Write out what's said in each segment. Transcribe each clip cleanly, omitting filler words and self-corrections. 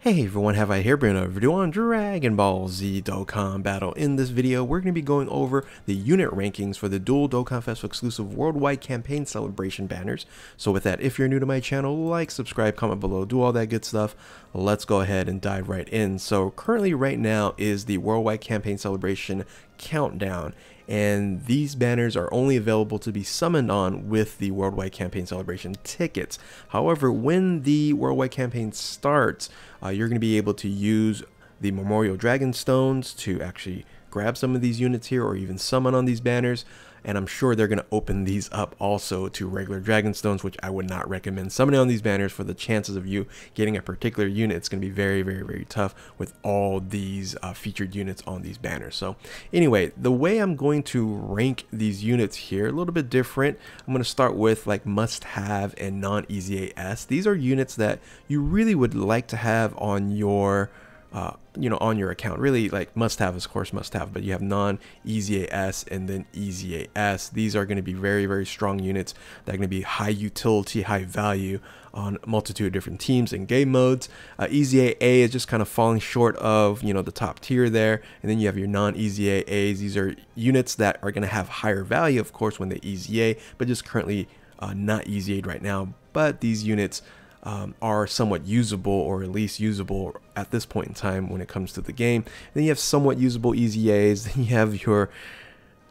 Hey everyone, have I here been a video on Dragon Ball Z Dokkan Battle. In this video, we're going to be going over the unit rankings for the dual Dokkan Festival exclusive worldwide campaign celebration banners. So with that, if you're new to my channel, like, subscribe, comment below, do all that good stuff. Let's go ahead and dive right in. So currently right now is the worldwide campaign celebration countdown, and these banners are only available to be summoned on with the worldwide campaign celebration tickets. However, when the worldwide campaign starts, you're going to be able to use the Memorial Dragon Stones to actually grab some of these units here or even summon on these banners. And I'm sure they're going to open these up also to regular Dragon Stones, which I would not recommend summoning on these banners. For the chances of you getting a particular unit, it's going to be very tough with all these featured units on these banners. So anyway, the way I'm going to rank these units here, a little bit different. I'm going to start with like must-have and non-EZAS. These are units that you really would like to have on your on your account. Really, like must-have is of course must-have, but you have non-EZAS and then EZAS. These are going to be very strong units that are going to be high utility, high value on a multitude of different teams and game modes. EZA is just kind of falling short of the top tier there, and then you have your non-EZAs. These are units that are going to have higher value, of course, when they EZA, but just currently not EZA'd right now. But these units are somewhat usable, or at least usable at this point in time when it comes to the game. Then you have somewhat usable EZAs. Then you have your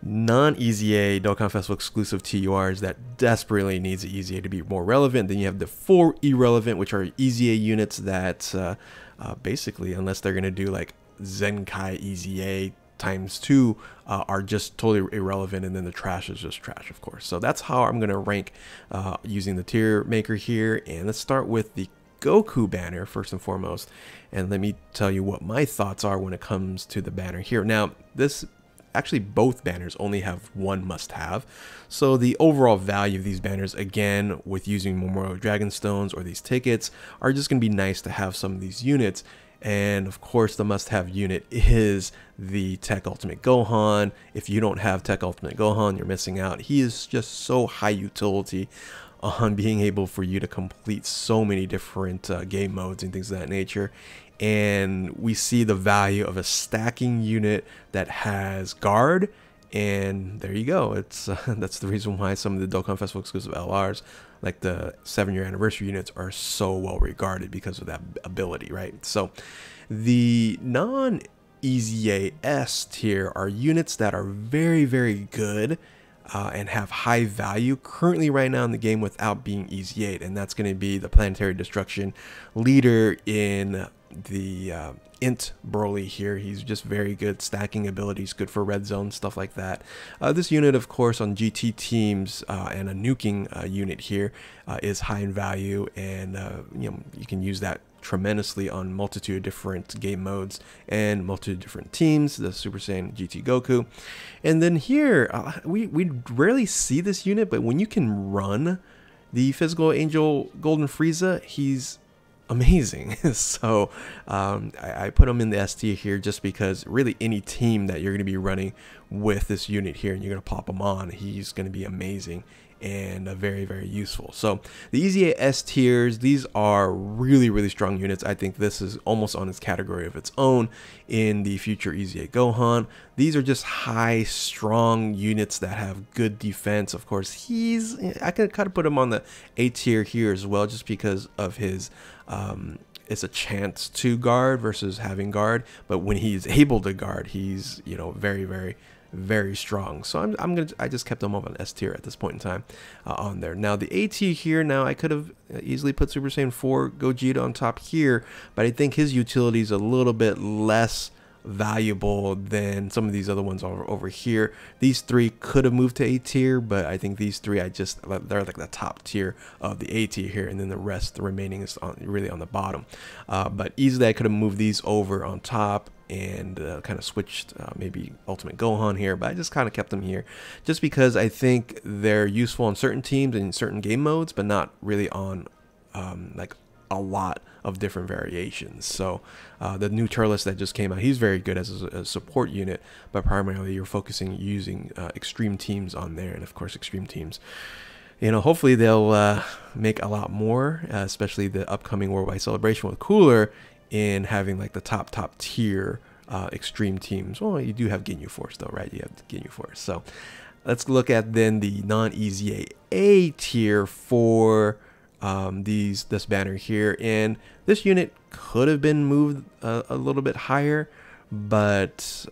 non-EZA Dokkan Festival exclusive TURs that desperately needs the EZA to be more relevant. Then you have the 4 irrelevant, which are EZA units that basically, unless they're going to do like Zenkai EZA ×2, are just totally irrelevant, and then the trash is just trash, of course. So that's how I'm going to rank using the tier maker here. And let's start with the Goku banner first and foremost, and let me tell you what my thoughts are when it comes to the banner here. Now, actually both banners only have one must-have, so the overall value of these banners, again with using Memorial Dragon Stones or these tickets, are just going to be nice to have some of these units. And of course, the must-have unit is the Tech Ultimate Gohan. If you don't have Tech Ultimate Gohan, you're missing out. He is just so high utility on being able for you to complete so many different game modes and things of that nature. And we see the value of a stacking unit that has guard, and there you go. It's that's the reason why some of the Dokkan Festival exclusive LRs, like the 7-year anniversary units, are so well regarded because of that ability, right? So the non-EZAS tier are units that are very good and have high value currently right now in the game without being EZA'd, and that's going to be the Planetary Destruction leader in the Int Broly here. He's just very good, stacking abilities, good for red zone, stuff like that. This unit, of course, on GT teams and a nuking unit here is high in value, and you can use that tremendously on multitude of different game modes and multitude of different teams, the Super Saiyan GT Goku. And then here we rarely see this unit, but when you can run the Physical Angel Golden Frieza, he's amazing. So I put him in the S tier here just because really any team that you're going to be running with this unit here and you're going to pop him on, he's going to be amazing and very useful. So the EZA S tiers, these are really strong units. I think this is almost on its category of its own in the future EZA Gohan. These are just high strong units that have good defense. Of course, I could kind of put him on the A tier here as well, just because of his it's a chance to guard versus having guard, but when he's able to guard, he's very strong. So I just kept them up on S tier at this point in time on there. Now the A tier here, now I could have easily put Super Saiyan 4 Gogeta on top here, but I think his utility is a little bit less valuable than some of these other ones over here. These 3 could have moved to A tier, but I think these 3 they're like the top tier of the A tier here, and then the remaining is really on the bottom. But easily I could have moved these over on top and kind of switched maybe Ultimate Gohan here, but I just kind of kept them here just because I think they're useful on certain teams and in certain game modes, but not really on like a lot of different variations. So the new Turles that just came out, he's very good as a support unit, but primarily you're focusing using extreme teams on there. And of course, extreme teams, hopefully they'll make a lot more, especially the upcoming worldwide celebration with Cooler in having like the top tier extreme teams. Well, you do have Ginyu Force though, right? You have the Ginyu Force. So let's look at then the non-EZA A tier for this banner here, and this unit could have been moved a little bit higher, but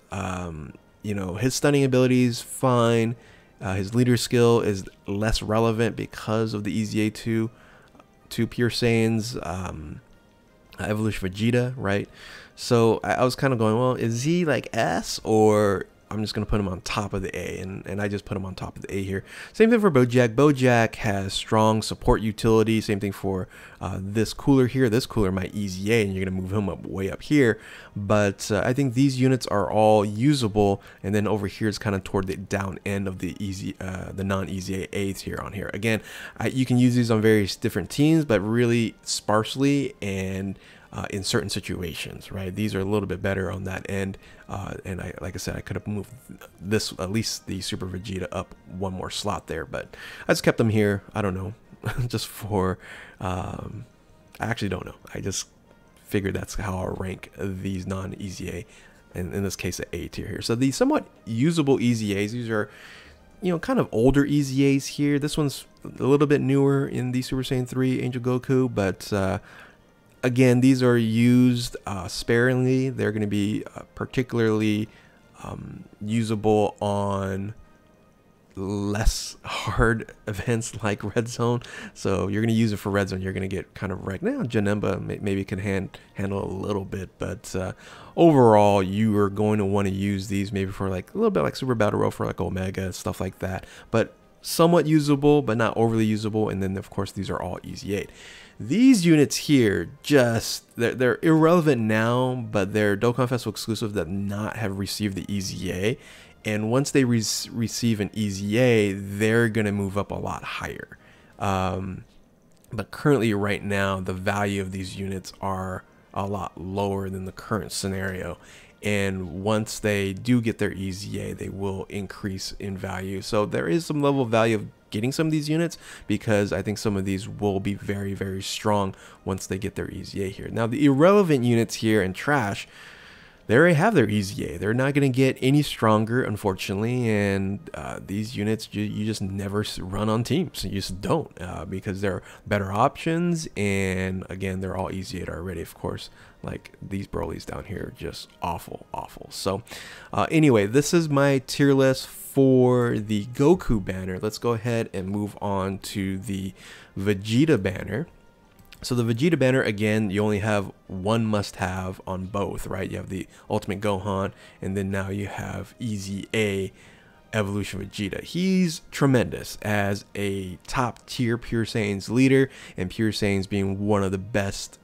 you know, his stunning ability is fine. His leader skill is less relevant because of the EZA 2 Pure Saiyan's Evolution Vegeta, right? So I was kind of going, well, is he like S, or I'm just going to put him on top of the A, and I just put him on top of the A here. Same thing for Bojack. Bojack has strong support utility. Same thing for this cooler here. This cooler might EZA, and you're going to move him up way up here. But I think these units are all usable, and then over here is kind of toward the down end of the non-EZA A tier on here. Again, you can use these on various different teams, but really sparsely and in certain situations, right? These are a little bit better on that end, and like I said, I could have moved this, at least the Super Vegeta, up one more slot there, but I just kept them here. I don't know, just for I actually don't know. I just figured that's how I'll rank these non-EZA, and in this case, the A tier here. So these somewhat usable EZAs. These are, you know, kind of older EZAs here. This one's a little bit newer in the Super Saiyan 3 Angel Goku, but again, these are used sparingly. They're going to be particularly usable on less hard events like Red Zone. So you're going to use it for Red Zone. You're going to get kind of wrecked. Now, Janemba maybe can handle a little bit, but overall, you are going to want to use these maybe for like a little bit like Super Battle Royale for like Omega, stuff like that. But somewhat usable, but not overly usable. And then, of course, these are all EZ8. These units here, they're irrelevant now, but they're Dokkan Festival exclusive that not have received the EZA. And once they receive an EZA, they're going to move up a lot higher. But currently, right now, the value of these units are a lot lower than the current scenario. And once they do get their EZA, they will increase in value. So there is some level of value of getting some of these units, because I think some of these will be very, very strong once they get their EZA here. Now, the irrelevant units here and trash, they already have their EZA. They're not going to get any stronger, unfortunately, and these units, you just never run on teams. You just don't, because they're better options, and again, they're all EZA already, of course. Like these Brolys down here, just awful. So anyway, this is my tier list for the Goku banner. Let's go ahead and move on to the Vegeta banner. So the Vegeta banner, again, you only have one must-have on both, right? You have the Ultimate Gohan, and then now you have EZA Evolution Vegeta. He's tremendous as a top-tier Pure Saiyans leader, and Pure Saiyans being one of the best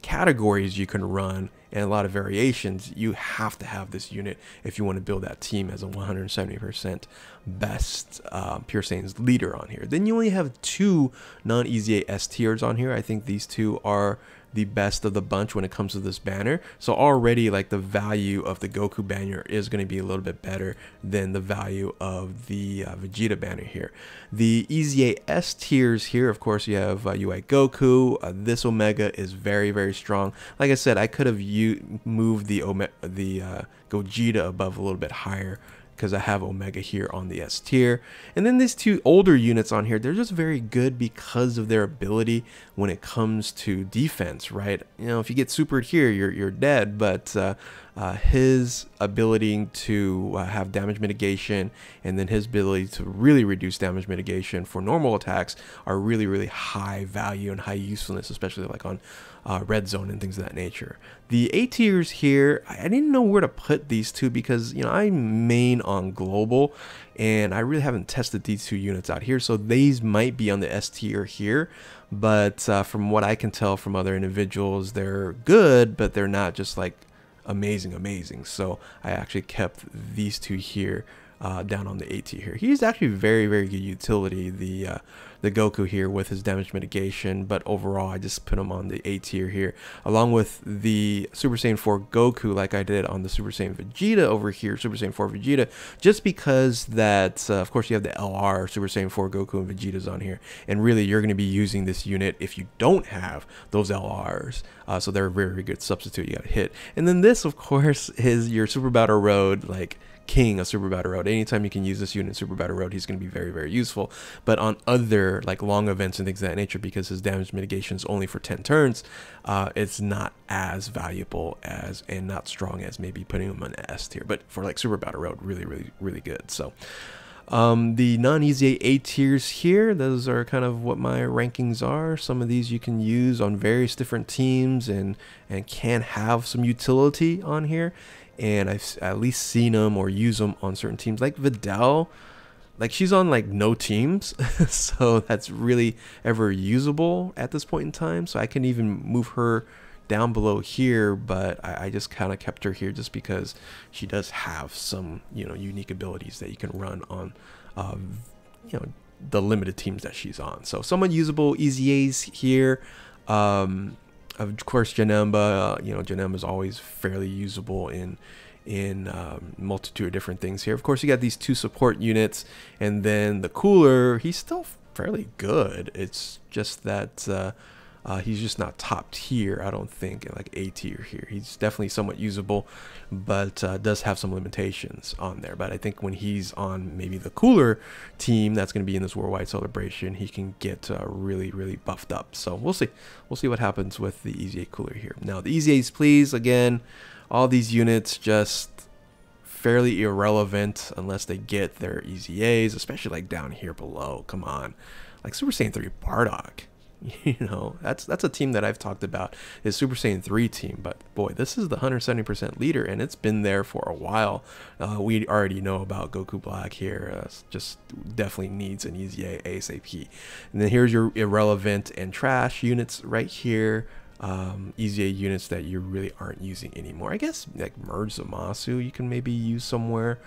categories you can run, and a lot of variations. You have to have this unit if you want to build that team as a 170% best Pure Saiyans leader on here. Then you only have two non-EZA S tiers on here. I think these two are the best of the bunch when it comes to this banner. So already, like, the value of the Goku banner is going to be a little bit better than the value of the Vegeta banner here. The EZA S tiers here, of course, you have UI Goku. This Omega is very, very strong. Like I said, I could have moved the Gogeta above a little bit higher, because I have Omega here on the S tier. And then these two older units on here, they're just very good because of their ability when it comes to defense, right? You know, if you get supered here, you're dead, but his ability to have damage mitigation, and then his ability to really reduce damage mitigation for normal attacks are really, really high value and high usefulness, especially like on Red Zone and things of that nature. The A tiers here, I didn't know where to put these two, because, you know, I main on global, and I really haven't tested these two units out here, so these might be on the S tier here. But from what I can tell from other individuals, they're good, but they're not just like amazing. So I actually kept these two here down on the A tier here. He's actually very, very good utility, the Goku here with his damage mitigation, but overall I just put him on the A tier here, along with the Super Saiyan 4 Goku, like I did on the Super Saiyan Vegeta over here, Super Saiyan 4 Vegeta, just because that, of course, you have the LR, Super Saiyan 4 Goku and Vegeta's on here, and really you're going to be using this unit if you don't have those LRs, so they're a very, very good substitute you got to hit. And then this, of course, is your Super Battle Road, like, king of Super Battle Road. Anytime you can use this unit in Super Battle Road, he's going to be very, very useful. But on other like long events and things of that nature, because his damage mitigation is only for 10 turns, it's not as valuable as and not strong as maybe putting him on S tier. But for like Super Battle Road, really, really, really good. So the non-easy A tiers here, those are kind of what my rankings are. Some of these you can use on various different teams and can have some utility on here. And I've at least seen them or use them on certain teams, like Videl. Like, she's on like no teams, so that's really ever usable at this point in time. So I can even move her down below here, but I just kind of kept her here just because she does have some, you know, unique abilities that you can run on, you know, the limited teams that she's on. So somewhat usable easy A's here. Of course, Janemba, you know, Janemba is always fairly usable in multitude of different things here. Of course, you got these two support units, and then the cooler, he's still fairly good. It's just that he's just not top tier, I don't think, like A tier here. He's definitely somewhat usable, but does have some limitations on there. But I think when he's on maybe the cooler team that's going to be in this worldwide celebration, he can get really, really buffed up. So we'll see. We'll see what happens with the Easy A cooler here. Now, the Easy A's, please, again, all these units just fairly irrelevant unless they get their Easy A's, especially like down here below. Come on. Like Super Saiyan 3 Bardock. You know, that's a team that I've talked about, is Super Saiyan 3 team, but boy, this is the 170% leader, and it's been there for a while. We already know about Goku Black here, just definitely needs an Easy A ASAP. And then here's your irrelevant and trash units right here. Easy A units that you really aren't using anymore. I guess like Merge Zamasu you can maybe use somewhere,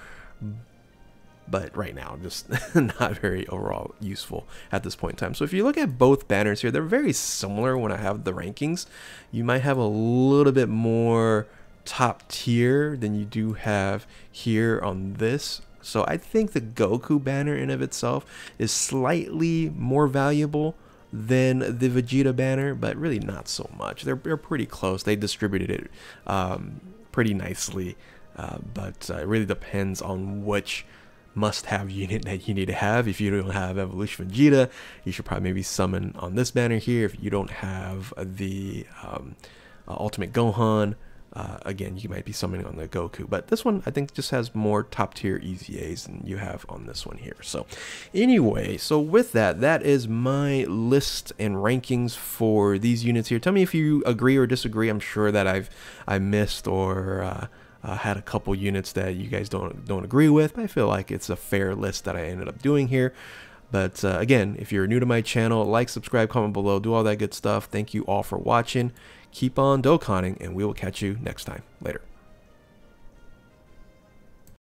but right now just not very overall useful at this point in time. So if you look at both banners here, they're very similar. When I have the rankings, you might have a little bit more top tier than you do have here on this. So I think the Goku banner in of itself is slightly more valuable than the Vegeta banner, but really not so much. They're pretty close. They distributed it pretty nicely, but it really depends on which must-have unit that you need to have. If you don't have Evolution Vegeta, you should probably maybe summon on this banner here. If you don't have the Ultimate Gohan, again, you might be summoning on the Goku. But this one, I think, just has more top-tier Easy A's than you have on this one here. So anyway, so with that, that is my list and rankings for these units here. Tell me if you agree or disagree. I'm sure that I missed or had a couple units that you guys don't agree with, but I feel like it's a fair list that I ended up doing here. But again, if you're new to my channel, like, subscribe, comment below, do all that good stuff. Thank you all for watching. Keep on Dokkaning, and we will catch you next time. Later.